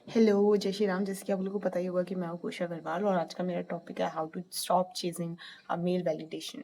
Hello, जय श्री राम। जैसे कि आप लोगों को पता ही होगा कि मैं हूँ कुशा अग्रवाल और आज का मेरा टॉपिक है how to stop chasing male validation.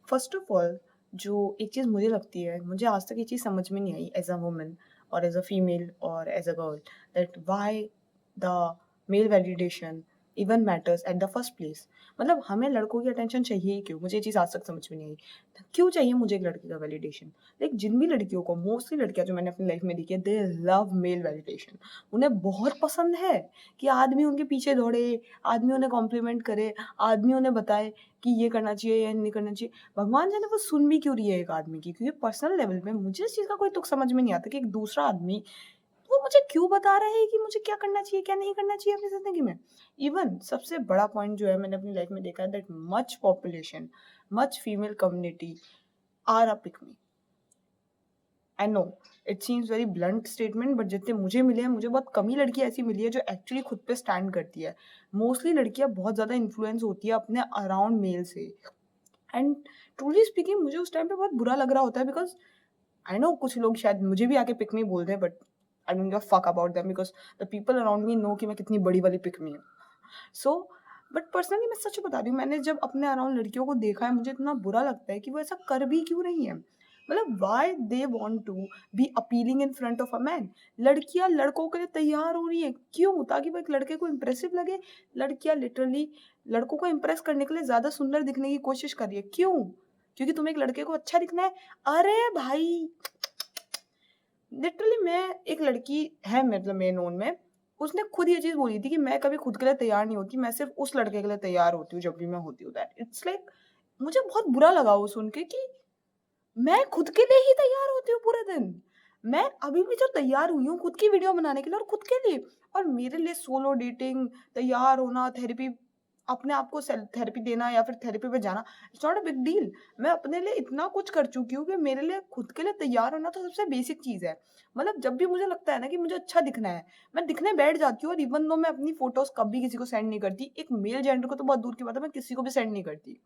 First of all, जो एक चीज़ मुझे लगती है, मुझे आज तक ये चीज़ समझ में नहीं आई एज अ वुमन और एज अ फीमेल और as a girl, that why the male validation even matters at the first place. मतलब हमें लड़कों की अटेंशन चाहिए ही क्यों? मुझे ये चीज़ आज तक समझ में नहीं आई। क्यों चाहिए मुझे एक लड़के का वैलिडेशन? लाइक जिन भी लड़कियों को, मोस्टली लड़कियां जो मैंने अपनी लाइफ में देखी है, दे लव मेल वैलिडेशन। उन्हें बहुत पसंद है कि आदमी उनके पीछे दौड़े, आदमी उन्हें कॉम्प्लीमेंट करे, आदमी उन्हें बताए कि ये करना चाहिए या नहीं करना चाहिए। भगवान जाने वो सुन भी क्यों रही है एक आदमी की, क्योंकि पर्सनल लेवल पे मुझे इस चीज़ का कोई तुक समझ में नहीं आता कि एक दूसरा आदमी वो मुझे क्यों बता रहा है कि मुझे क्या करना चाहिए, क्या नहीं करना चाहिए अपनी ज़िंदगी में। इवन सबसे बड़ा पॉइंट जो है मैंने अपनी लाइफ में देखा है, that much population, much female community are a pick me. I know it seems very blunt statement, but जितने मुझे मिले हैं, मुझे बहुत कम ही लड़की ऐसी मिली है जो एक्चुअली खुद पे स्टैंड करती है। मोस्टली लड़कियां बहुत ज़्यादा इन्फ्लुएंस होती है अपने अराउंड मेल से। एंड ट्रूली स्पीकिंग, मुझे उस टाइम पे बहुत बुरा लग रहा होता है, बिकॉज आई नो कुछ लोग शायद मुझे भी आके पिक मी बोल रहे हैं, but I don't give a fuck about them, because the people around me know कि मैं कितनी बड़ी वाली पिक मी हूँ। सो बट पर्सनली मैं सच बता रही हूँ, मैंने जब अपने अराउंड लड़कियों को देखा है, मुझे इतना बुरा लगता है कि वो ऐसा कर भी क्यों रही है। मतलब why they want to be appealing in front of a man. लड़कियां लड़कों के लिए तैयार हो रही है क्यों? ताकि वो एक लड़के को इम्प्रेसिव लगे। लड़कियां लिटरली लड़कों को इम्प्रेस करने के लिए ज्यादा सुंदर दिखने की कोशिश कर रही है क्यों? क्योंकि तुम्हें एक लड़के को अच्छा दिखना है। अरे भाई, लिटरली मैं एक लड़की है, मतलब मेरे नोन में, उसने खुद ये चीज़ बोली थी कि मैं कभी खुद के लिए तैयार नहीं होती, मैं सिर्फ़ उस लड़के के लिए तैयार होती हूँ जब भी मैं होती हूँ। दैट इट्स लाइक मुझे बहुत बुरा लगा वो सुन के कि मैं खुद के लिए ही तैयार होती हूँ पूरे दिन। मैं अभी भी जो तैयार हुई हूँ खुद की वीडियो बनाने के लिए और खुद के लिए, और मेरे लिए सोलो डेटिंग, तैयार होना, थेरेपी, अपने आप को सेल्फ थेरेपी देना या फिर थेरेपी पे जाना, it's not a big deal. मैं अपने लिए इतना कुछ कर चुकी हूँ कि मेरे लिए खुद के लिए तैयार होना तो सबसे बेसिक चीज़ है। मतलब जब भी मुझे लगता है ना कि मुझे अच्छा दिखना है, मैं दिखने बैठ जाती हूँ, और इवन दो मैं अपनी फ़ोटोज़ कभी किसी को सेंड नहीं करती। एक मेल जेंडर को तो बहुत दूर की बात है, मैं किसी को भी सेंड नहीं करती।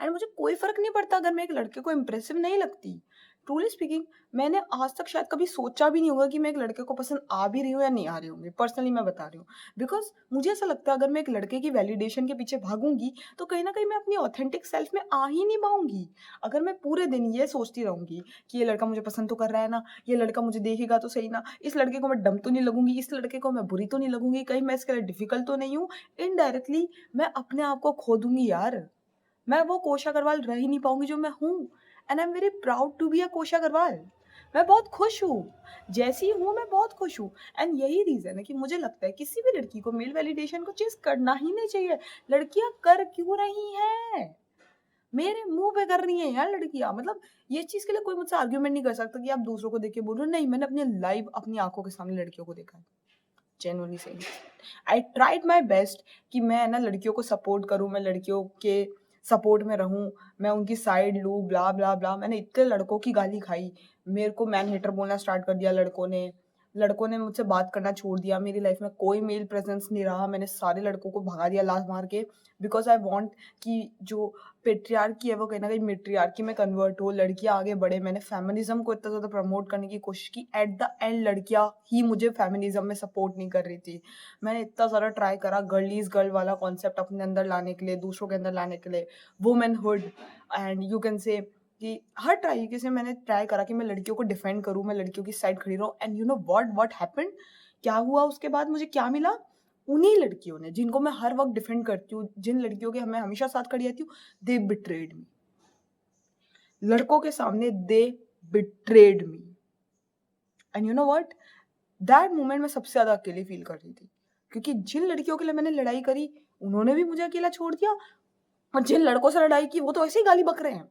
एंड मुझे कोई फ़र्क नहीं पड़ता अगर मैं एक लड़के को इम्प्रेसिव नहीं लगती। ट्रूली स्पीकिंग, मैंने आज तक शायद कभी सोचा भी नहीं होगा कि मैं एक लड़के को पसंद आ भी रही हूँ या नहीं आ रही होंगी। पर्सनली मैं बता रही हूँ। बिकॉज़ मुझे ऐसा लगता है अगर मैं एक लड़के की वैलिडेशन के पीछे भागूँगी, तो कहीं न कहीं मैं अपनी ऑथेंटिक सेल्फ में आ ही नहीं पाऊँगी। अगर मैं पूरे दिन ये सोचती रहूँगी कि ये लड़का मुझे पसंद तो कर रहा है ना, ये लड़का मुझे देखेगा तो सही ना, इस लड़के को मैं डम तो नहीं लगूँगी, इस लड़के को मैं बुरी तो नहीं लगूँगी, कहीं मैं इसके लिए डिफ़िकल्ट तो नहीं हूँ। इनडायरेक्टली मैं अपने आप को खो दूँगी यार। मैं वो कोशा अग्रवाल रह ही नहीं पाऊँगी जो मैं हूँ। And I am very proud to be a Kosha Agarwal. मैं बहुत खुश हूँ। जैसी हूँ मैं बहुत खुश हूँ। एंड यही रीज़न है कि मुझे लगता है किसी भी लड़की को मेल वैलिडेशन को चीज़ करना ही नहीं चाहिए। लड़कियाँ कर क्यों रही हैं? मेरे मुँह पे कर रही हैं यार लड़कियाँ। मतलब ये चीज़ के लिए कोई मुझसे आर्ग्यूमेंट नहीं कर सकता कि आप दूसरों को देख के बोल रहे हो। नहीं, मैंने अपनी लाइव अपनी आँखों के सामने लड़कियों को देखा है। Genuinely saying. I tried my best कि मैं ना लड़कियों को सपोर्ट करूँ, मैं लड़कियों के सपोर्ट में रहूँ, मैं उनकी साइड लूँ, ब्ला, ब्ला, ब्ला। मैंने इतने लड़कों की गाली खाई, मेरे को मैन हेटर बोलना स्टार्ट कर दिया लड़कों ने। लड़कों ने मुझसे बात करना छोड़ दिया, मेरी लाइफ में कोई मेल प्रेज़ेंस नहीं रहा, मैंने सारे लड़कों को भगा दिया लात मार के, बिकॉज़ आई वांट कि जो पेट्रियार्की है वो कहीं न कहीं मैट्रियार्की में कन्वर्ट हो, लड़कियाँ आगे बढ़े। मैंने फेमिनिज़्म को इतना ज़्यादा प्रमोट करने की कोशिश की, एट द एंड लड़कियाँ ही मुझे फेमिनिज़्म में सपोर्ट नहीं कर रही थी। मैंने इतना सारा ट्राई करा गर्ल इज़ गर्ल वाला कॉन्सेप्ट अपने अंदर लाने के लिए, दूसरों के अंदर लाने के लिए, womanhood, and you can say कि हर तरीके से मैंने ट्राई करा कि मैं लड़कियों को डिफेंड करूँ, मैं लड़कियों की साइड खड़ी रहूँ। And you know what happened? क्या हुआ उसके बाद मुझे क्या मिला? उन्हीं लड़कियों ने जिनको मैं हर वक़्त डिफेंड करती हूँ, जिन लड़कियों के मैं हमेशा साथ खड़ी रहती हूँ, दे बिट्रेड मी। लड़कों के सामने they betrayed me. And you know what? That moment मैं सबसे ज़्यादा अकेली फ़ील कर रही थी। क्योंकि जिन लड़कियों के लिए मैंने लड़ाई करी, उन्होंने भी मुझे अकेला छोड़ दिया, और जिन लड़कों से लड़ाई की, वो तो ऐसे ही गाली बक रहे हैं।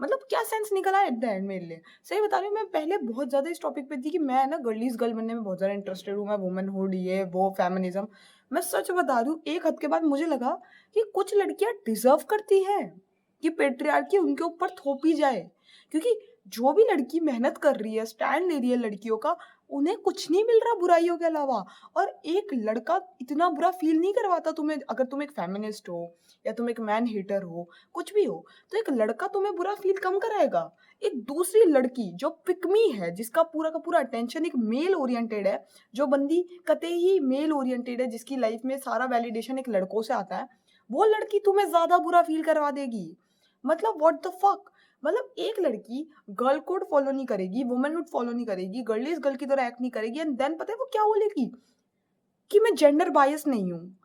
मतलब क्या सेंस निकला एट द एंड मेरे लिए? सही बता रही हूँ, मैं पहले बहुत ज़्यादा इस टॉपिक पे थी कि मैं ना गर्लीज़ गर्ल बनने में बहुत ज़्यादा इंटरेस्टेड हूँ, मैं वुमनहुड, ये वो फेमिनिज़्म। मैं सच बता रही हूँ, एक हद के बाद मुझे लगा कि कुछ लड़कियाँ डिज़र्व करती हैं कि पैट्रियार्की उनके ऊपर थोपी जाए। क्योंकि जो भी लड़की मेहनत कर रही है, स्टैंड ले रही है लड़कियों का, उन्हें कुछ नहीं मिल रहा बुराइयों के अलावा। और एक लड़का इतना बुरा फ़ील नहीं करवाता तुम्हें, अगर तुम एक फेमिनिस्ट हो या तुम एक मैन हेटर हो, कुछ भी हो, तो एक लड़का तुम्हें बुरा फ़ील कम कराएगा। एक दूसरी लड़की जो पिक मी है, जिसका पूरा का पूरा अटेंशन एक मेल ओरिएंटेड है, जो बंदी कतई मेल ओरिएंटेड है, जिसकी लाइफ़ में सारा वैलिडेशन एक लड़कों से आता है, वो लड़की तुम्हें ज़्यादा बुरा फ़ील करवा देगी। मतलब व्हाट द फक! मतलब एक लड़की गर्ल कोड फॉलो नहीं करेगी, वुमनहुड फॉलो नहीं करेगी, गर्लिश गर्ल की तरह एक्ट नहीं करेगी, एंड देन पता है वो क्या बोलेगी? कि मैं जेंडर बायस नहीं हूँ।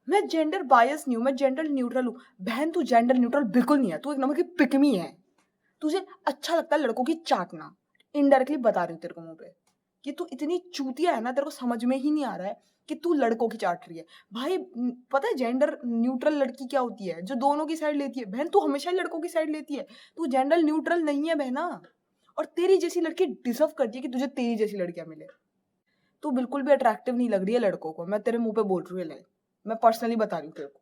मैं जेंडर बायस नहीं हूँ, मैं जेंडर न्यूट्रल हूँ। बहन तू जेंडर न्यूट्रल बिल्कुल नहीं है, तू एक नंबर की पिक-मी है। तुझे अच्छा लगता है लड़कों की चाटना। इनडायरेक्टली बता रही हूँ तेरे को मुँह पे, कि तू इतनी चूतिया है ना, तेरे को समझ में ही नहीं आ रहा है कि तू लड़कों की चाट रही है। भाई पता है जेंडर न्यूट्रल लड़की क्या होती है? जो दोनों की साइड लेती है। बहन तू हमेशा ही लड़कों की साइड लेती है। तू जेंडर न्यूट्रल नहीं है बहना। और तेरी जैसी लड़की डिज़र्व करती है कि तुझे तेरी जैसी लड़कियाँ मिले। तू बिल्कुल भी अट्रैक्टिव नहीं लग रही है लड़कों को। मैं तेरे मुँह पे बोल रही हूँ ये ले। मैं पर्सनली बता रही हूँ तेरे को।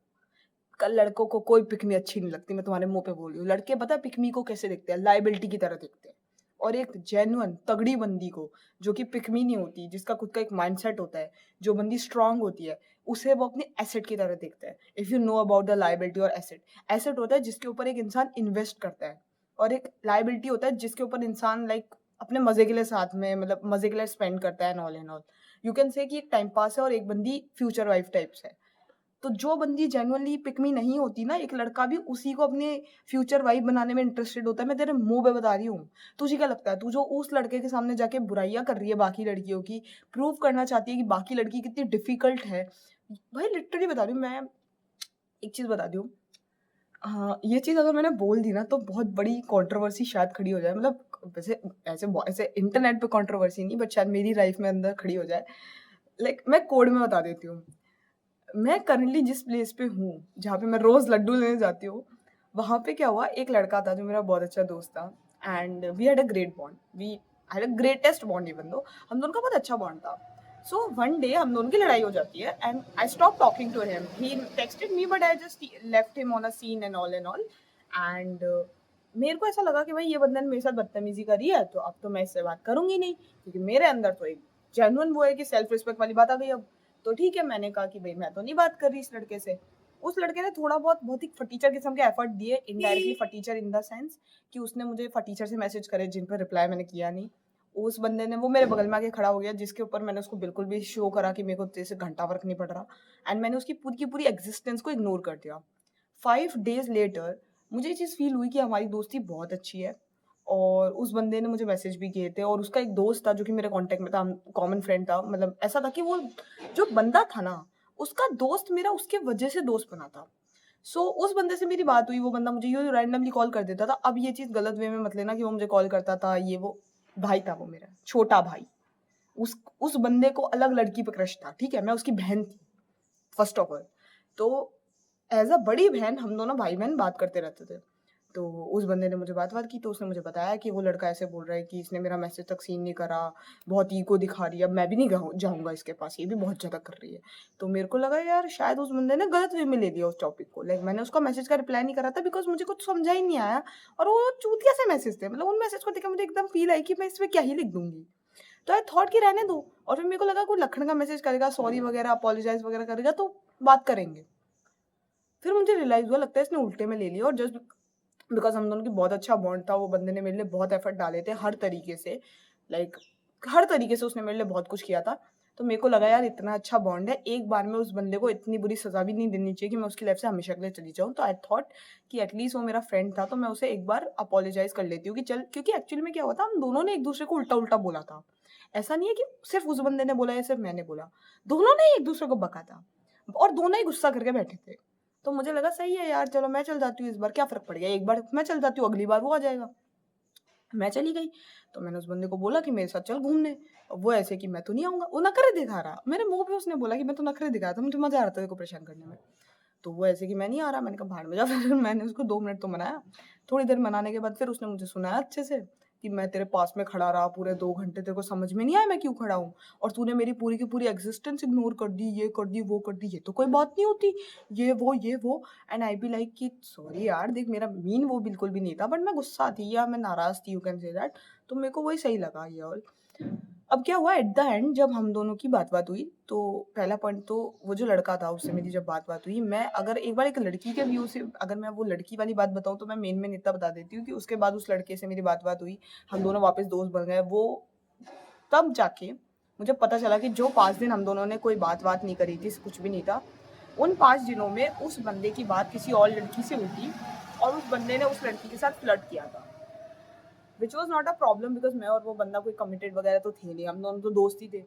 कल लड़कों को कोई पिक मी अच्छी नहीं लगती, मैं तुम्हारे मुँह पे बोल रही हूँ। लड़के पता है पिक मी को कैसे देखते हैं? लायबिलिटी की तरह देखते हैं। और एक जेन्युइन तगड़ी बंदी को, जो कि पिक मी नहीं होती, जिसका खुद का एक माइंडसेट होता है, जो बंदी स्ट्रॉन्ग होती है, उसे वो अपने एसेट की तरह देखता है। If you know about the liability और एसेट। एसेट होता है जिसके ऊपर एक इंसान इन्वेस्ट करता है, और एक लायबिलिटी होता है जिसके ऊपर इंसान लाइक अपने मज़े के लिए साथ में, मतलब मज़े के लिए स्पेंड करता है and all and all. You can say कि एक टाइम पास है और एक बंदी फ्यूचर वाइफ टाइप्स है। तो जो बंदी जेन्युइनली पिक मी नहीं होती ना, एक लड़का भी उसी को अपने फ्यूचर वाइफ बनाने में इंटरेस्टेड होता है। मैं तेरे मुँह पे बता रही हूँ। तुझे क्या लगता है, तू जो उस लड़के के सामने जाके बुराइयाँ कर रही है बाकी लड़कियों की, प्रूव करना चाहती है कि बाकी लड़की कितनी डिफ़िकल्ट है। भाई लिटरली बता रही हूँ मैं, एक चीज़ बताती हूँ। हाँ, ये चीज़ अगर मैंने बोल दी ना तो बहुत बड़ी कंट्रोवर्सी शायद खड़ी हो जाए। मतलब वैसे ऐसे इंटरनेट पे कंट्रोवर्सी नहीं, बट शायद मेरी लाइफ़ में अंदर खड़ी हो जाए। लाइक मैं कोड में बता देती हूँ। मैं करंटली जिस प्लेस पे हूँ, जहाँ पे मैं रोज़ लड्डू लेने जाती हूँ, वहाँ पे क्या हुआ, एक लड़का था जो मेरा बहुत अच्छा दोस्त था, and we had a great bond. We had a greatest bond even though, हम दोनों का बहुत अच्छा बॉन्ड था। सो वन डे हम दोनों की लड़ाई हो जाती है and I stop talking to him. He texted me but I just left him on a seen and all. And मेरे को ऐसा लगा कि भाई ये बंदा ने मेरे साथ बदतमीजी करी है, तो अब तो मैं इससे बात करूँगी नहीं, क्योंकि मेरे अंदर तो एक जेन्युइन वो है कि सेल्फ रिस्पेक्ट वाली बात आ गई अब। तो ठीक है, मैंने कहा कि भई मैं तो नहीं बात कर रही इस लड़के से। उस लड़के ने थोड़ा बहुत ही फटीचर किस्म के एफर्ट दिए, इनडायरेक्टली फटीचर इन द सेंस कि उसने मुझे फटीचर से मैसेज करे जिन पर रिप्लाई मैंने किया नहीं। उस बंदे ने, वो मेरे बगल में आके खड़ा हो गया, जिसके ऊपर मैंने उसको बिल्कुल भी शो करा कि मेरे को तेरे से घंटा फ़र्क नहीं पड़ रहा, एंड मैंने उसकी पूरी की पूरी एक्जिस्टेंस को इग्नोर कर दिया। 5 डेज़ लेटर मुझे ये चीज़ फ़ील हुई कि हमारी दोस्ती बहुत अच्छी है, और उस बंदे ने मुझे मैसेज भी किए थे, और उसका एक दोस्त था जो कि मेरे कॉन्टैक्ट में था, हम कॉमन फ्रेंड था। मतलब ऐसा था कि वो जो बंदा था ना, उसका दोस्त मेरा उसके वजह से दोस्त बना था। सो उस बंदे से मेरी बात हुई, वो बंदा मुझे यूँ रैंडमली कॉल कर देता था। अब ये चीज़ गलत वे में मत लेना कि वो मुझे कॉल करता था, ये वो। भाई था वो मेरा, छोटा भाई। उस बंदे को अलग लड़की पे क्रश था, ठीक है? मैं उसकी बहन थी, फर्स्ट ऑफ ऑल। तो एज़ अ बड़ी बहन हम दोनों भाई-बहन बात करते रहते थे। तो उस बंदे ने मुझे बात-वात की, तो उसने मुझे बताया कि वो लड़का ऐसे बोल रहा है कि इसने मेरा मैसेज तक सीन नहीं करा, बहुत ईगो दिखा रही है, अब मैं भी नहीं जाऊँगा इसके पास, ये भी बहुत ज़्यादा कर रही है। तो मेरे को लगा यार शायद उस बंदे ने गलत वे में ले लिया उस टॉपिक को। लाइक मैंने उसका मैसेज का रिप्लाई नहीं करा था बिकॉज़ मुझे कुछ समझा ही नहीं आया, और वो चूतिया से मैसेज थे। मतलब उन मैसेज को देख के मुझे एकदम फ़ील आई कि मैं इसमें क्या ही लिख दूँगी। तो आई थॉट कि रहने दो, और फिर मेरे को लगा कोई लखन का मैसेज करेगा, सॉरी वगैरह, अपोलोजाइज़ वगैरह करेगा तो बात करेंगे। फिर मुझे रियलाइज़ हुआ लगता है इसने उल्टे में ले लिया, और जस्ट बिकॉज़ हम दोनों की बहुत अच्छा बॉन्ड था, वो बंदे ने मेरे लिए बहुत एफ़र्ट डाले थे हर तरीके से, लाइक हर तरीके से उसने मेरे लिए बहुत कुछ किया था। तो मेरे को लगा यार इतना अच्छा बॉन्ड है, एक बार में उस बंदे को इतनी बुरी सज़ा भी नहीं देनी चाहिए कि मैं उसकी लाइफ़ से हमेशा के लिए चली जाऊँ। तो आई थॉट कि एटलीस्ट वो मेरा फ्रेंड था, तो मैं उसे एक बार अपोलोजाइज़ कर लेती हूँ कि चल, क्योंकि एक्चुअली में क्या हुआ था, हम दोनों ने एक-दूसरे को उल्टा-उल्टा बोला था। ऐसा नहीं है कि सिर्फ़ उस बंदे ने बोला या सिर्फ़ मैंने बोला, दोनों ने ही एक-दूसरे को बका था, और दोनों ही गुस्सा करके बैठे थे। तो मुझे लगा सही है यार, चलो मैं चल जाती हूँ इस बार, क्या फ़र्क पड़ गया, एक बार मैं चल जाती हूँ, अगली बार वो आ जाएगा। मैं चली गई, तो मैंने उस बंदे को बोला कि मेरे साथ चल घूमने। वो ऐसे कि मैं तो नहीं आऊँगा, वो नखरे दिखा रहा। मेरे मुँह पे उसने बोला कि मैं तो नखरे दिखा रहा था, मुझे मज़ा आ रहा था तेरे को परेशान करने में। तो वो ऐसे कि मैं नहीं आ रहा, मैंने कहा भाड़ में जा। फिर मैंने उसको 2 मिनट तो मनाया। थोड़ी देर मनाने के बाद फिर उसने मुझे सुनाया अच्छे से कि मैं तेरे पास में खड़ा रहा पूरे 2 घंटे, तेरे को समझ में नहीं आया मैं क्यों खड़ा हूँ? और तूने मेरी पूरी की पूरी एक्ज़िस्टेंस इग्नोर कर दी, ये कर दी, वो कर दी, ये तो कोई बात नहीं होती। ये वो एंड आई बी लाइक कि सॉरी यार, देख मेरा मीन वो बिल्कुल भी नहीं था, बट मैं गुस्सा थी या मैं नाराज़ थी, यू कैन से दैट। तो मेरे को वही सही लगा ये ऑल। अब क्या हुआ एट द एंड, जब हम दोनों की बात-वात हुई, तो पहला पॉइंट तो वो जो लड़का था उससे मेरी जब बात-वात हुई, मैं अगर एक बार एक लड़की के व्यू से अगर मैं वो लड़की वाली बात बताऊँ तो मैं मेन इतना बता देती हूँ कि उसके बाद उस लड़के से मेरी बात-वात हुई, हम दोनों वापस दोस्त बन गए। वो तब जाके मुझे पता चला कि जो 5 दिन हम दोनों ने कोई बात-वात नहीं करी थी, कुछ भी नहीं था, उन 5 दिनों में उस बंदे की बात किसी और लड़की से हुई थी और उस बंदे ने उस लड़की के साथ फ्लर्ट किया था। Which was not a problem because मैं और वो बंदा कोई कमिटेड वगैरह तो थे नहीं, हम दोनों तो दोस्त ही थे।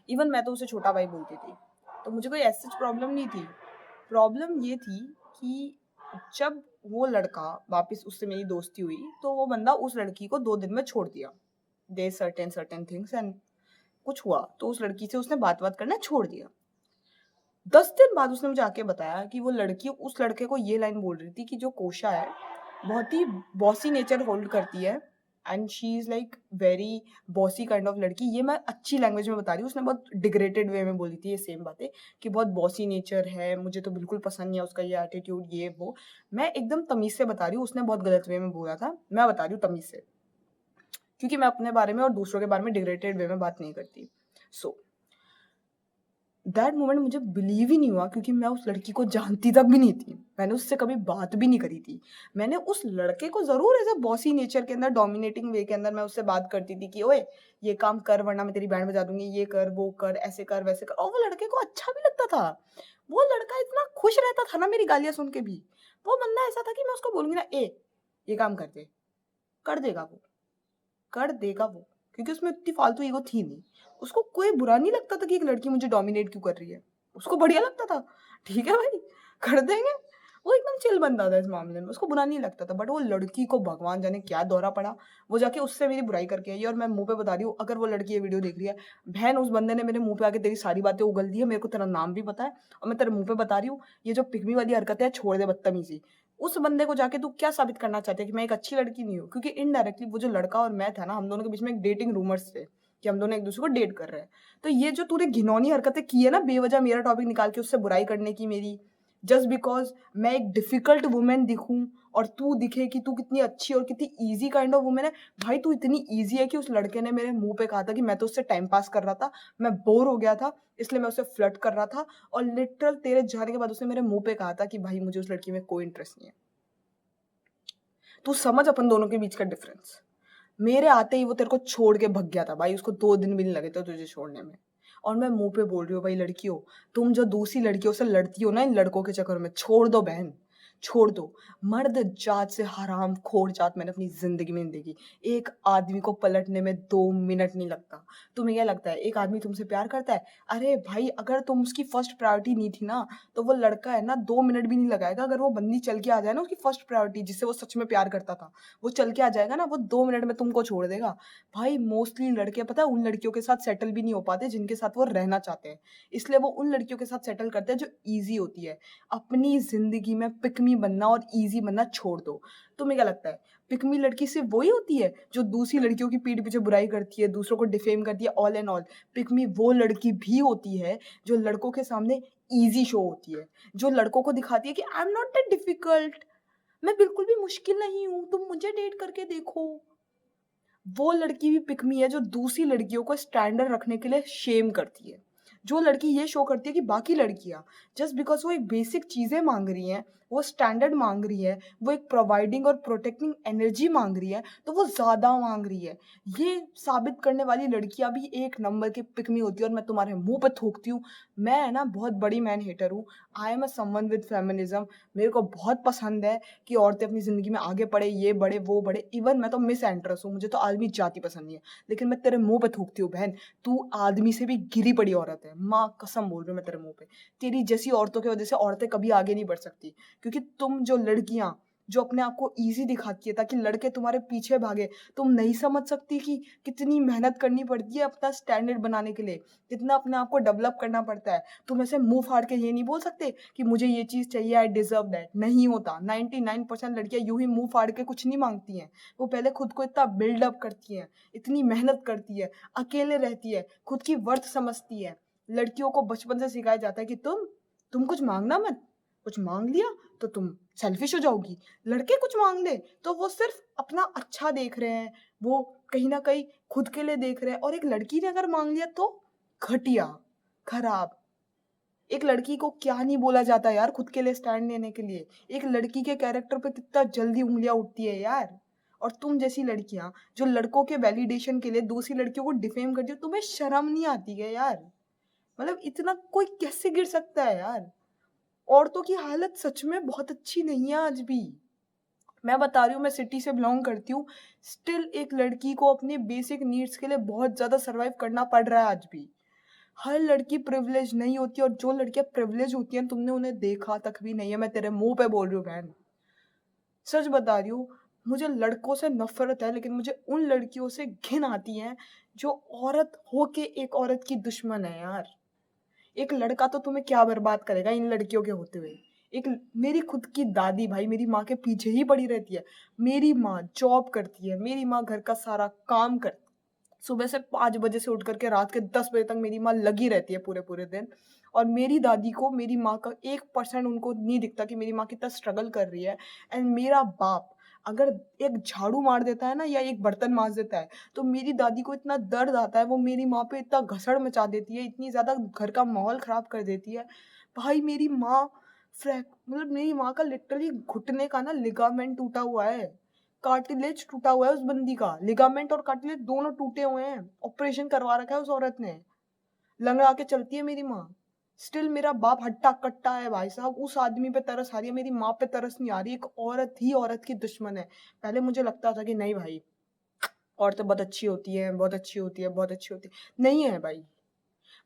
इवन मैं तो उसे छोटा भाई बोलती थी, तो मुझे कोई ऐसी प्रॉब्लम नहीं थी। प्रॉब्लम ये थी कि जब वो लड़का वापस उससे मेरी दोस्ती हुई तो वो बंदा उस लड़की को 2 दिन में छोड़ दिया। दे सर्टेन थिंग्स एंड कुछ हुआ तो उस लड़की से उसने बात करना छोड़ दिया। 10 दिन बाद उसने मुझे आके बताया कि वो लड़की उस लड़के को ये लाइन बोल रही थी कि जो कोशा है बहुत ही बॉसी नेचर होल्ड करती है and she is like very bossy kind of लड़की। ये मैं अच्छी लैंग्वेज में बता रही हूँ, उसने बहुत डिग्रेडेड वे में बोली थी ये सेम बातें कि बहुत बॉसी नेचर है, मुझे तो बिल्कुल पसंद नहीं है उसका ये एटीट्यूड ये वो। मैं एकदम तमीज से बता रही हूँ, उसने बहुत गलत वे में बोला था, मैं बता रही हूँ तमीज से, क्योंकि मैं अपने बारे में और दूसरों के बारे में डिग्रेडेड वे में बात नहीं करती। सो दैट मोमेंट मुझे बिलीव ही नहीं हुआ क्योंकि मैं उस लड़की को जानती तक भी नहीं थी, मैंने उससे कभी बात भी नहीं करी थी। मैंने उस लड़के को ज़रूर ऐसे बॉसी नेचर के अंदर डोमिनेटिंग वे के अंदर मैं उससे बात करती थी कि ओए ये काम कर वरना मैं तेरी बैंड बजा दूंगी, ये कर वो कर ऐसे कर वैसे कर, और वो लड़के को अच्छा भी लगता था। वो लड़का इतना खुश रहता था ना मेरी गालियाँ सुन के भी। वो बंदा ऐसा था कि मैं उसको बोलूंगी ना ए ये काम कर दे, कर देगा वो, कर देगा वो, क्योंकि उसमें इतनी फालतू ईगो थी नहीं। उसको कोई बुरा नहीं लगता था कि एक लड़की मुझे डोमिनेट क्यों कर रही है, उसको बढ़िया लगता था। ठीक है भाई, कर देंगे। वो एकदम चिल बंदा था इस मामले में, उसको बुरा नहीं लगता था। बट वो लड़की को भगवान जाने क्या दौरा पड़ा, वो जाके उससे मेरी बुराई करके आई। और मैं मुंह पे बता रही हूँ, अगर वो लड़की ये वीडियो देख रही है, बहन उस बंदे ने मेरे मुंह पे आके तेरी सारी बातें उगल दी है, मेरे को तेरा नाम भी पता है और मैं तेरे मुंह पे बता रही हूँ, ये जो पिग्मी वाली हरकत है छोड़ दे, बदतमीजी। उस बंदे को जाके तू क्या साबित करना चाहते है कि मैं एक अच्छी लड़की नहीं हूँ? क्योंकि इनडायरेक्टली वो जो लड़का और मैं था ना, हम दोनों के बीच में एक डेटिंग रूमर्स थे कि हम दोनों एक दूसरे को डेट कर रहे हैं। तो ये जो तूने घिनौनी हरकतें की है ना, बेवजह मेरा टॉपिक निकाल के उससे बुराई करने की मेरी, जस्ट बिकॉज मैं एक डिफिकल्ट वुमेन दिखूं और तू दिखे कि तू कितनी अच्छी और कितनी ईजी काइंड ऑफ वुमेन है। भाई तू इतनी ईजी है कि उस लड़के ने मेरे मुंह पे कहा था कि मैं तो उससे टाइम पास कर रहा था, मैं बोर हो गया था इसलिए मैं उससे फ्लर्ट कर रहा था, और लिटरल तेरे जाने के बाद उसने मेरे मुंह पे कहा था कि भाई मुझे उस लड़की में कोई इंटरेस्ट नहीं है। तू समझ अपन दोनों के बीच का डिफरेंस। मेरे आते ही वो तेरे को छोड़ के भग गया था भाई, उसको 2 दिन भी नहीं लगे थे तुझे छोड़ने में। और मैं मुँह पे बोल रही हूँ भाई लड़कियों, तुम जो दूसरी लड़कियों से लड़ती हो ना इन लड़कों के चक्कर में, छोड़ दो बहन, छोड़ दो। मर्द जात से हरामखोर जात मैंने अपनी ज़िंदगी में नहीं देखी। एक आदमी को पलटने में 2 मिनट नहीं लगता। तुम्हें क्या लगता है एक आदमी तुमसे प्यार करता है? अरे भाई अगर तुम उसकी फर्स्ट प्रायोरिटी नहीं थी ना, तो वो लड़का है ना 2 मिनट भी नहीं लगाएगा। अगर वो बंदी चल के आ जाए ना उसकी फर्स्ट प्रायोरिटी जिससे वो सच में प्यार करता था, वो चल के आ जाएगा ना, वो 2 मिनट में तुमको छोड़ देगा। भाई मोस्टली लड़के पता है उन लड़कियों के साथ सेटल भी नहीं हो पाते जिनके साथ वो रहना चाहते हैं। इसलिए वो उन लड़कियों के साथ सेटल करते हैं जो ईज़ी होती है। अपनी ज़िंदगी में पिक मी बनना और ईज़ी बनना छोड़ दो। तुम्हें क्या लगता है पिक मी लड़की सिर्फ़ वही होती है जो दूसरी लड़कियों की पीठ पीछे बुराई करती है, दूसरों को डिफेम करती है, all and all? Pick me वो लड़की भी होती है जो लड़कों के सामने ईज़ी शो होती है, जो लड़कों को दिखाती है कि I am not that difficult, मैं बिल्कुल भी मुश्किल नहीं हूँ, तुम मुझे डेट करके देखो। वो लड़की भी पिक मी है जो दूसरी लड़कियों को स्टैंडर्ड रखने के लिए शेम करती है। जो लड़की ये शो करती है कि बाकी लड़कियाँ जस्ट बिकॉज़ वो एक बेसिक चीज़ें माँग रही हैं, वो स्टैंडर्ड माँग रही है, वो एक प्रोवाइडिंग और प्रोटेक्टिंग एनर्जी माँग रही है, तो वो ज़्यादा माँग रही है। ये साबित करने वाली लड़कियाँ भी एक नंबर की पिक मी होती है और मैं तुम्हारे मुँह पे थूकती हूँ। मैं है ना बहुत बड़ी मैन हेटर हूँ। I am a someone with feminism. मेरे को बहुत पसंद है कि औरतें अपनी ज़िंदगी में आगे बढ़े, ये बढ़े, वो बढ़े। इवन मैं तो मिस एंट्रेस हूँ, मुझे तो आदमी जाति पसंद नहीं है। लेकिन मैं तेरे मुँह पे थूकती हूँ बहन, तू आदमी से भी गिरी पड़ी औरत है। माँ कसम बोल रही हूँ मैं तेरे मुँह पे। तेरी जैसी औरतों की वज़ह से औरतें कभी आगे नहीं बढ़ सकती। क्योंकि तुम जो लड़कियाँ जो अपने आप को ईज़ी दिखाती है ताकि लड़के तुम्हारे पीछे भागे। तुम नहीं समझ सकती कि कितनी मेहनत करनी पड़ती है अपना स्टैंडर्ड बनाने के लिए, कितना अपने आप को डेवलप करना पड़ता है। तुम ऐसे मुँह फाड़ के ये नहीं बोल सकते कि मुझे ये चीज़ चाहिए, आई डिज़र्व दैट। नहीं होता। 99% लड़कियाँ यूँ ही मुँह फाड़ के कुछ नहीं माँगती हैं। वो पहले खुद को इतना बिल्ड अप करती हैं, इतनी मेहनत करती है, अकेले रहती है, खुद की वर्थ समझती है। लड़कियों को बचपन से सिखाया जाता है कि तुम कुछ माँगना मत, कुछ माँग लिया तो तुम सेल्फिश हो जाओगी। लड़के कुछ माँग ले तो वो सिर्फ़ अपना अच्छा देख रहे हैं, वो कहीं न कहीं खुद के लिए देख रहे हैं, और एक लड़की ने अगर माँग लिया तो घटिया, खराब। एक लड़की को क्या नहीं बोला जाता यार खुद के लिए स्टैंड लेने के लिए। एक लड़की के कैरेक्टर पे कितना जल्दी उँगलियाँ उठती है यार। और तुम जैसी लड़कियाँ जो लड़कों के वैलिडेशन के लिए दूसरी लड़कियों को डिफेम करती हो, तुम्हें शर्म नहीं आती क्या यार? मतलब इतना कोई कैसे गिर सकता है यार? औरतों की हालत सच में बहुत अच्छी नहीं है आज भी। मैं बता रही हूँ, मैं सिटी से बिलॉन्ग करती हूँ, स्टिल एक लड़की को अपने बेसिक नीड्स के लिए बहुत ज़्यादा सर्वाइव करना पड़ रहा है आज भी। हर लड़की प्रिविलेज नहीं होती, और जो लड़कियाँ प्रिविलेज होती हैं तुमने उन्हें देखा तक भी नहीं है। मैं तेरे मुँह पे बोल रही हूँ बहन। सच बता रही हूँ, मुझे लड़कों से नफ़रत है, लेकिन मुझे उन लड़कियों से घिन आती है जो औरत होके एक औरत की दुश्मन है यार। एक लड़का तो तुम्हें क्या बर्बाद करेगा इन लड़कियों के होते हुए। एक मेरी खुद की दादी भाई मेरी माँ के पीछे ही पड़ी रहती है। मेरी माँ जॉब करती है, मेरी माँ घर का सारा काम कर सुबह से 5 बजे से उठ कर के रात के 10 बजे तक मेरी माँ लगी रहती है पूरे-पूरे दिन। और मेरी दादी को मेरी माँ का 1% उनको नहीं दिखता कि मेरी माँ कितना स्ट्रगल कर रही है। एंड मेरा बाप अगर एक झाड़ू मार देता है ना, या एक बर्तन माँज देता है, तो मेरी दादी को इतना दर्द आता है, वो मेरी माँ पे इतना घसड़ मचा देती है, इतनी ज़्यादा घर का माहौल ख़राब कर देती है। भाई मेरी माँ मतलब मेरी माँ का लिटरली घुटने का ना लिगामेंट टूटा हुआ है। कार्टिलेज टूटा हुआ है उस बंदी का, लिगामेंट और कार्टिलेज दोनों टूटे हुए हैं। ऑपरेशन करवा रखा है उस औरत ने। लंगड़ा के चलती है मेरी माँ। स्टिल मेरा बाप हट्टा-कट्टा है भाई साहब, उस आदमी पे तरस आ रही है, मेरी माँ पे तरस नहीं आ रही। एक औरत ही औरत की दुश्मन है। पहले मुझे लगता था कि नहीं भाई, औरतें बहुत अच्छी होती हैं, बहुत अच्छी होती है, बहुत अच्छी होती है। नहीं है भाई।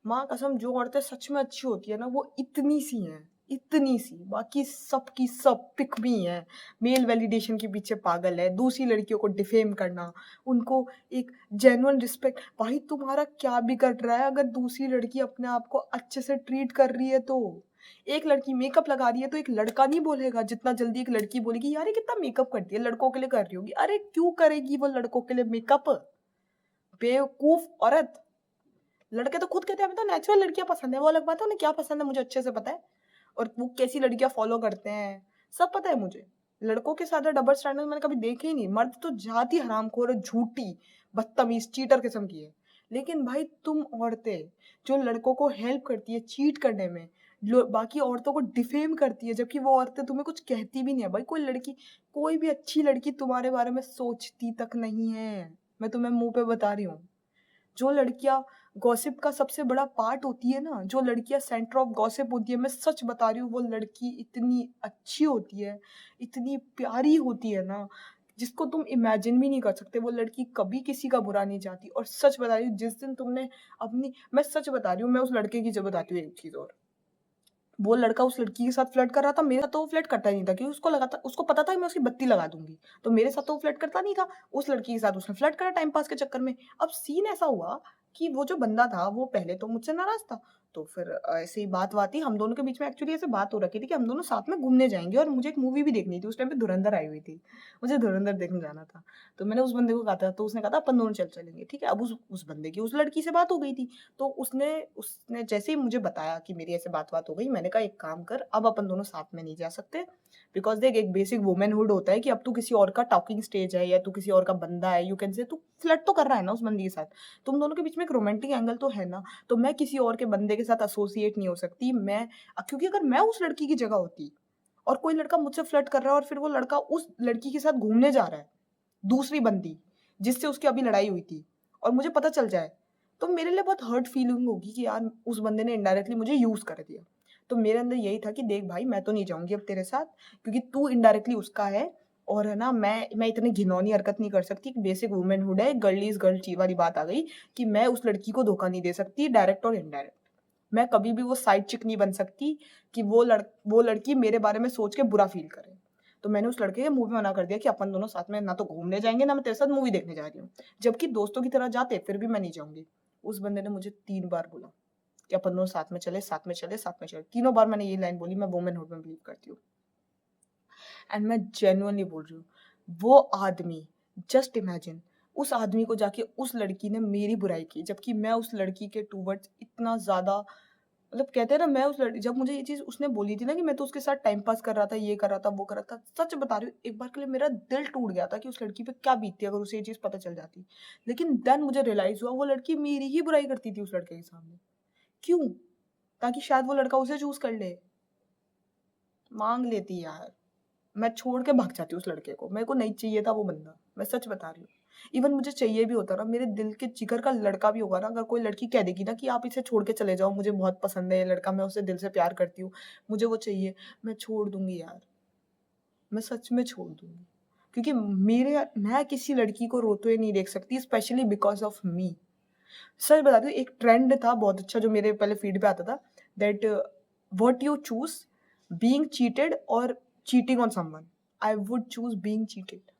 माँ कसम, जो औरतें सच में अच्छी होती है ना, वो इतनी सी हैं, इतनी सी। बाकी सब की सब पिक मी हैं। मेल वैलिडेशन के पीछे पागल है, दूसरी लड़कियों को डिफेम करना, उनको एक जेन्युइन रिस्पेक्ट। भाई तुम्हारा क्या बिगड़ रहा है अगर दूसरी लड़की अपने आप को अच्छे से ट्रीट कर रही है तो? एक लड़की मेकअप लगा रही है तो एक लड़का नहीं बोलेगा जितना जल्दी एक लड़की बोलेगी यार ये कितना मेकअप करती है, लड़कों के लिए कर रही होगी। अरे क्यों करेगी वो लड़कों के लिए मेकअप? बेवकूफ औरत। लड़के तो खुद कहते हैं हमें तो नेचुरल लड़कियाँ पसंद है, वो अलग बात है उन्हें क्या पसंद है मुझे अच्छे से पता है, और वो कैसी लड़कियाँ फॉलो करते हैं, सब पता है मुझे। लड़कों के साथ डबल स्टैंडर्ड मैंने कभी देखे ही नहीं। मर्द तो जात ही हरामखोर है, झूठी, बदतमीज, चीटर किस्म की है। लेकिन भाई तुम औरतें जो लड़कों को हेल्प करती है चीट करने में, बाकी औरतों को डिफेम करती है, जबकि वो औरतें तुम्हें कुछ कहती भी नहीं है। भाई कोई लड़की, कोई भी अच्छी लड़की तुम्हारे बारे में सोचती तक नहीं है। मैं तुम्हें मुंह पे बता रही हूँ। जो लड़कियाँ गॉसिप का सबसे बड़ा पार्ट होती है ना, जो लड़कियाँ सेंटर ऑफ गॉसिप होती है, मैं सच बता रही हूँ, वो लड़की इतनी अच्छी होती है, इतनी प्यारी होती है ना, जिसको तुम इमेजिन भी नहीं कर सकते। वो लड़की कभी किसी का बुरा नहीं चाहती। और सच बता रही हूँ, जिस दिन तुमने अपनी मैं सच बता रही हूँ, मैं उस लड़के की बताती हूँ एक चीज़ और। वो लड़का उस लड़की के साथ फ्लर्ट कर रहा था, मेरे साथ तो वो फ्लर्ट करता ही नहीं था, क्योंकि उसको पता था कि मैं उसकी बत्ती लगा दूँगी। तो मेरे साथ तो वो फ्लर्ट करता नहीं था, उस लड़की के साथ उसने फ्लर्ट करा टाइम पास के चक्कर में। अब सीन ऐसा हुआ कि वो जो बंदा था, वो पहले तो मुझसे नाराज़ था, तो फिर ऐसे ही बात-वात ही हम दोनों के बीच में एक्चुअली ऐसे बात हो रखी थी कि हम दोनों साथ में घूमने जाएँगे, और मुझे एक मूवी भी देखनी थी, उस टाइम पे धुरंधर आई हुई थी। मुझे धुरंधर देखने जाना था। तो मैंने उस बंदे को कहा था, तो उसने कहा था अपन दोनों चलेंगे, ठीक है। अब उस बंदे की उस लड़की से बात हो गई थी। तो उसने उसने जैसे ही मुझे बताया कि मेरी ऐसे बात-वात हो गई, मैंने कहा एक काम कर, अब अपन दोनों साथ में नहीं जा सकते, बिकॉज़ देख एक बेसिक वुमेनहुड होता है कि अब तू किसी और का टॉकिंग स्टेज है, या तू किसी और का बंदा है, यू कैन से तू फ्लर्ट तो कर रहा है ना उस बंदी के साथ। तुम दोनों के बीच में एक रोमांटिक एंगल तो है ना, तो मैं किसी और के बंदे के साथ एसोसिएट नहीं हो सकती। क्योंकि अगर मैं उस लड़की की जगह होती, और कोई लड़का मुझसे फ्लर्ट कर रहा है, और फिर वो लड़का उस लड़की के साथ घूमने जा रहा है, दूसरी बंदी, जिससे उसकी अभी लड़ाई हुई थी, और मुझे पता चल जाए, तो मेरे लिए बहुत हर्ट फीलिंग होगी कि यार उस बंदे ने इनडायरेक्टली मुझे यूज़ कर दिया। तो मेरे अंदर यही था कि देख भाई, मैं तो नहीं जाऊँगी अब तेरे साथ, क्योंकि तू इनडायरेक्टली उसका है, और है ना, मैं इतनी घिनौनी हरकत नहीं कर सकती। बेसिक वुमेनहुड है, गर्ल इज़ गर्ल ची वाली बात आ गई कि मैं उस लड़की को धोखा नहीं दे सकती, डायरेक्ट और इनडायरेक्ट। मैं कभी भी वो साइड चिक नहीं बन सकती कि वो लड़की मेरे बारे में सोच के बुरा फ़ील करे। तो मैंने उस लड़के के मुँह पे मना कर दिया कि अपन दोनों साथ में ना तो घूमने जाएँगे, ना मैं तेरे साथ मूवी देखने जा रही हूँ। जबकि दोस्तों की तरह जाते, फिर भी मैं नहीं जाऊँगी। उस बंदे ने मुझे 3 बार बोला कि अपन दोनों साथ में चले, साथ में चले, साथ में चले। तीनों बार मैंने ये लाइन बोली, मैं वुमनहुड में बिलीव करती हूँ। एंड मैं जेन्युइनली बोल रही हूँ, वो आदमी, जस्ट इमेजिन, उस आदमी को जाके उस लड़की ने मेरी बुराई की, जबकि मैं उस लड़की के टुवर्ड्स इतना ज़्यादा, मतलब कहते हैं ना, मैं उस लड़की, जब मुझे ये चीज़ उसने बोली थी ना कि मैं तो उसके साथ टाइम पास कर रहा था, ये कर रहा था, वो कर रहा था, सच बता रही हूँ, एक बार के लिए मेरा दिल टूट गया था कि उस लड़की पे क्या बीतती अगर उसे ये चीज़ पता चल जाती। लेकिन देन मुझे रियलाइज़ हुआ वो लड़की मेरी ही बुराई करती थी उस लड़के के सामने। क्यों? ताकि शायद वो लड़का उसे चूज़ कर ले। माँग लेती यार। मैं छोड़ के भाग जाती उस लड़के को। मेरे को नहीं चाहिए था वो बंदा, मैं सच बता रही हूँ। इवन मुझे चाहिए भी होता ना, मेरे दिल के जिगर का लड़का भी होगा ना, अगर कोई लड़की कह देगी ना कि आप इसे छोड़ के चले जाओ, मुझे बहुत पसंद है ये लड़का, मैं उससे दिल से प्यार करती हूँ, मुझे वो चाहिए, मैं छोड़ दूँगी यार। मैं सच में छोड़ दूँगी। क्योंकि मैं किसी लड़की को रोते हुए नहीं देख सकती, स्पेशली बिकॉज़ ऑफ मी। सच बताती हूँ, एक ट्रेंड था बहुत अच्छा जो मेरे पहले फीड पे आता था, that what you choose, being cheated और cheating on someone. I would choose being cheated.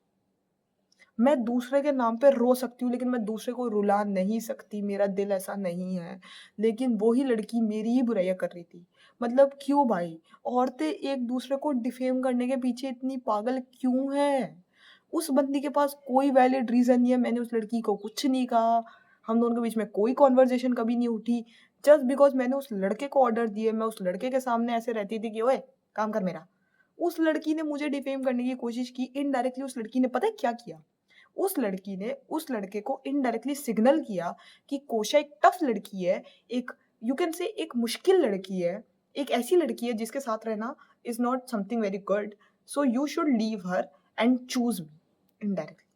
मैं दूसरे के नाम पे रो सकती हूँ, लेकिन मैं दूसरे को रुला नहीं सकती, मेरा दिल ऐसा नहीं है। लेकिन वो ही लड़की मेरी ही बुराइयाँ कर रही थी। मतलब क्यों भाई? औरतें एक दूसरे को डिफेम करने के पीछे इतनी पागल क्यों हैं? उस बंदी के पास कोई वैलिड रीज़न नहीं है, मैंने उस लड़की को कुछ नहीं कहा, हम दोनों के बीच में कोई कन्वर्सेशन कभी नहीं उठी। जस्ट बिकॉज़ मैंने उस लड़के को ऑर्डर दिए, मैं उस लड़के के सामने ऐसे रहती थी कि ओए! काम कर मेरा। उस लड़की ने मुझे डिफेम करने की कोशिश की, इनडायरेक्टली उस लड़की ने पता है क्या किया? उस लड़की ने उस लड़के को इनडायरेक्टली सिग्नल किया कि कोशा एक टफ लड़की है, एक, यू कैन से, एक मुश्किल लड़की है, एक ऐसी लड़की है जिसके साथ रहना is not something very good, so you should leave her and choose me, indirectly.